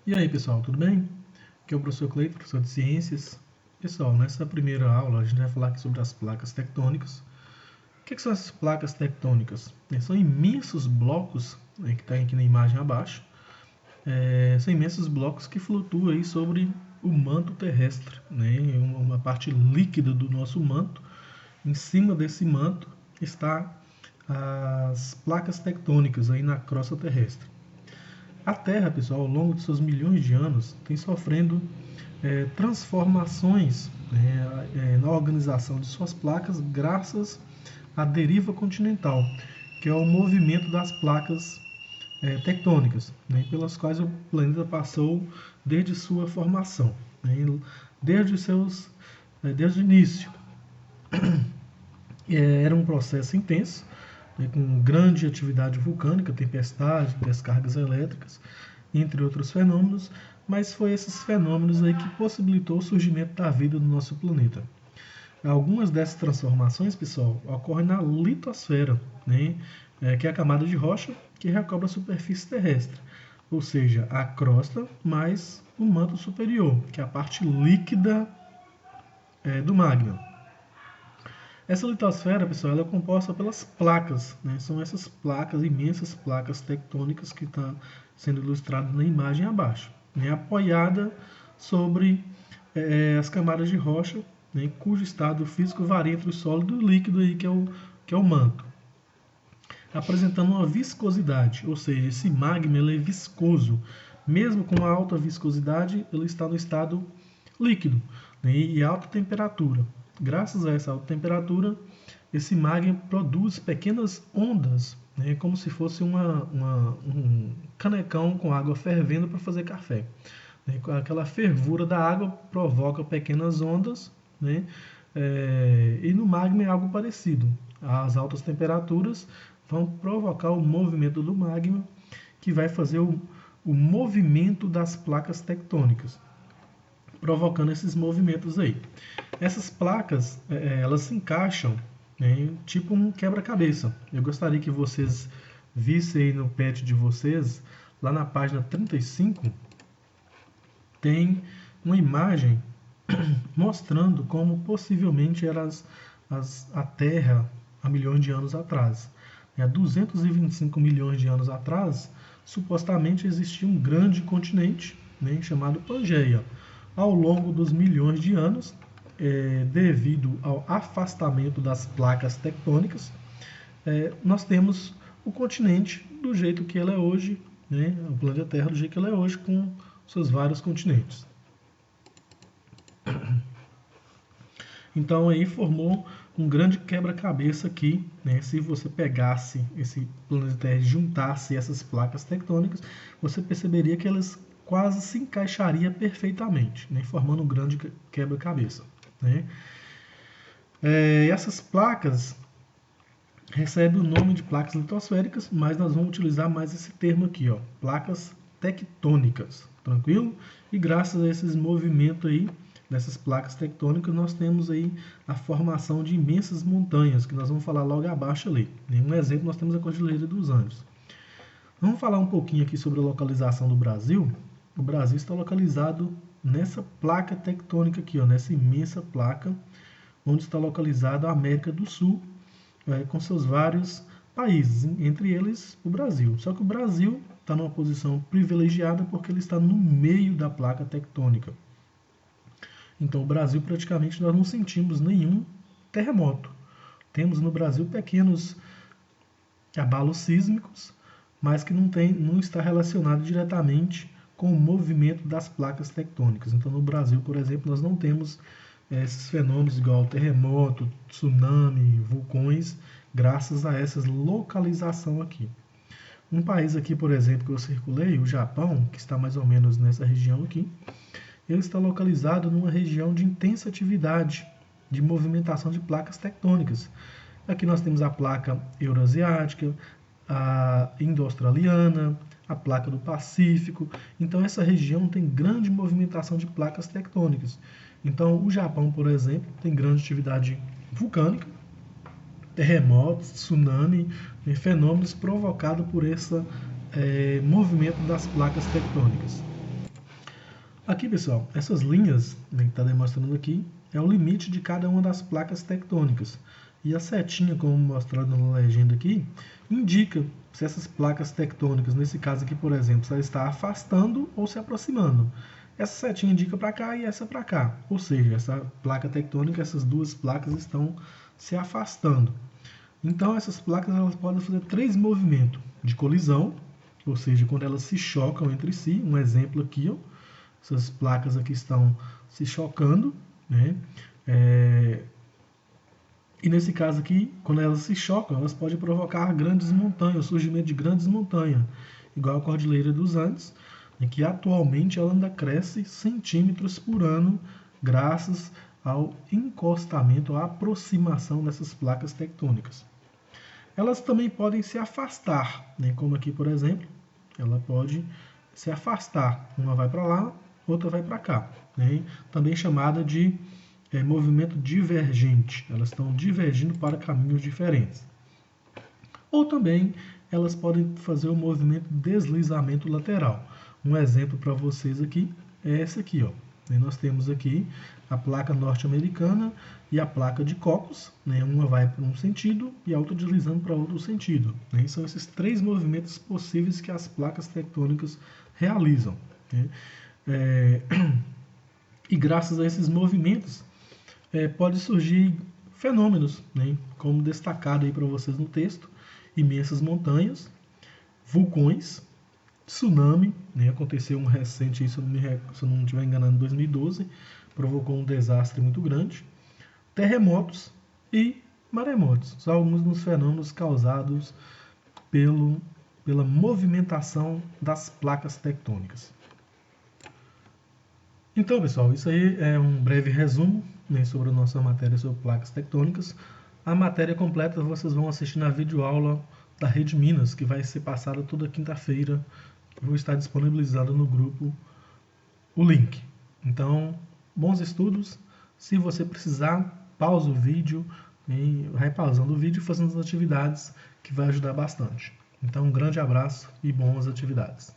E aí, pessoal, tudo bem? Aqui é o professor Cleiton, professor de Ciências. Pessoal, nessa primeira aula a gente vai falar aqui sobre as placas tectônicas. O que são essas placas tectônicas? São imensos blocos, que está aqui na imagem abaixo. São imensos blocos que flutuam aí sobre o manto terrestre, né? Uma parte líquida do nosso manto. Em cima desse manto está as placas tectônicas aí na crosta terrestre. A Terra, pessoal, ao longo de seus milhões de anos, tem sofrendo transformações, na organização de suas placas graças à deriva continental, que é o movimento das placas tectônicas, né, pelas quais o planeta passou desde sua formação, né, desde o início. Era um processo intenso, né, com grande atividade vulcânica, tempestade, descargas elétricas, entre outros fenômenos, mas foi esses fenômenos aí que possibilitou o surgimento da vida no nosso planeta. Algumas dessas transformações, pessoal, ocorrem na litosfera, né, que é a camada de rocha que recobre a superfície terrestre, ou seja, a crosta mais o manto superior, que é a parte líquida do magma. Essa litosfera, pessoal, ela é composta pelas placas, né? São essas placas, imensas placas tectônicas que está sendo ilustrado na imagem abaixo, né? Apoiada sobre as camadas de rocha, né? Cujo estado físico varia entre o sólido e o líquido, aí, que é o manto, apresentando uma viscosidade, ou seja, esse magma ele é viscoso. Mesmo com a alta viscosidade, ele está no estado líquido, né, e alta temperatura. Graças a essa alta temperatura, esse magma produz pequenas ondas, né, como se fosse um canecão com água fervendo para fazer café. Né, aquela fervura da água provoca pequenas ondas, né, e no magma é algo parecido. As altas temperaturas vão provocar o movimento do magma, que vai fazer o movimento das placas tectônicas, provocando esses movimentos aí. Essas placas, elas se encaixam, né, tipo um quebra-cabeça. Eu gostaria que vocês vissem aí no pet de vocês, lá na página 35, tem uma imagem mostrando como possivelmente era a Terra há milhões de anos atrás. Há 225 milhões de anos atrás, supostamente existia um grande continente, né, chamado Pangeia. Ao longo dos milhões de anos, devido ao afastamento das placas tectônicas, nós temos o continente do jeito que ele é hoje, né, o planeta Terra do jeito que ele é hoje, com seus vários continentes. Então aí formou um grande quebra-cabeça aqui, né? Se você pegasse esse planeta Terra e juntasse essas placas tectônicas, você perceberia que elas quase se encaixariam perfeitamente, né? Formando um grande quebra-cabeça, né? Essas placas recebem o nome de placas litosféricas, mas nós vamos utilizar mais esse termo aqui, ó, placas tectônicas, tranquilo? E graças a esses movimentos aí dessas placas tectônicas, nós temos aí a formação de imensas montanhas, que nós vamos falar logo abaixo ali. Um exemplo, nós temos a Cordilheira dos Andes. Vamos falar um pouquinho aqui sobre a localização do Brasil. O Brasil está localizado nessa placa tectônica aqui, ó, nessa imensa placa, onde está localizada a América do Sul, com seus vários países, entre eles o Brasil. Só que o Brasil está numa posição privilegiada porque ele está no meio da placa tectônica. Então, o Brasil, praticamente, nós não sentimos nenhum terremoto. Temos no Brasil pequenos abalos sísmicos, mas que não está relacionado diretamente com o movimento das placas tectônicas. Então, no Brasil, por exemplo, nós não temos esses fenômenos igual terremoto, tsunami, vulcões, graças a essa localização aqui. Um país aqui, por exemplo, que eu circulei, o Japão, que está mais ou menos nessa região aqui, ele está localizado numa região de intensa atividade de movimentação de placas tectônicas. Aqui nós temos a placa eurasiática, a indo-australiana, a placa do Pacífico. Então essa região tem grande movimentação de placas tectônicas. Então o Japão, por exemplo, tem grande atividade vulcânica, terremotos, tsunami, fenômenos provocados por esse movimento das placas tectônicas. Aqui, pessoal, essas linhas, né, que está demonstrando aqui, é o limite de cada uma das placas tectônicas. E a setinha, como mostrado na legenda aqui, indica se essas placas tectônicas, nesse caso aqui, por exemplo, se ela está afastando ou se aproximando. Essa setinha indica para cá e essa para cá. Ou seja, essa placa tectônica, essas duas placas estão se afastando. Então, essas placas elas podem fazer 3 movimentos de colisão, ou seja, quando elas se chocam entre si. Um exemplo aqui, ó, essas placas aqui estão se chocando, né? E nesse caso aqui, quando elas se chocam, elas podem provocar grandes montanhas, o surgimento de grandes montanhas, igual a Cordilheira dos Andes, em que atualmente ela ainda cresce centímetros por ano, graças ao encostamento, à aproximação dessas placas tectônicas. Elas também podem se afastar, né? Como aqui, por exemplo, ela pode se afastar. Uma vai para lá, outra vai para cá. Né? Também chamada de movimento divergente. Elas estão divergindo para caminhos diferentes. Ou também elas podem fazer o movimento de deslizamento lateral. Um exemplo para vocês aqui é esse aqui, ó. E nós temos aqui a placa norte-americana e a placa de Cocos, né? Uma vai para um sentido e a outra deslizando para outro sentido. Né? São esses 3 movimentos possíveis que as placas tectônicas realizam. Né? E graças a esses movimentos pode surgir fenômenos, né? Como destacado aí para vocês no texto: imensas montanhas, vulcões, tsunami, né? Aconteceu um recente, se eu não estiver enganado, em 2012, provocou um desastre muito grande, terremotos e maremotos. São alguns dos fenômenos causados pela movimentação das placas tectônicas. Então, pessoal, isso aí é um breve resumo, né, sobre a nossa matéria sobre placas tectônicas. A matéria completa vocês vão assistir na videoaula da Rede Minas, que vai ser passada toda quinta-feira. Vou estar disponibilizado no grupo o link. Então, bons estudos. Se você precisar, pausa o vídeo, e vai pausando o vídeo e fazendo as atividades, que vai ajudar bastante. Então, um grande abraço e boas atividades.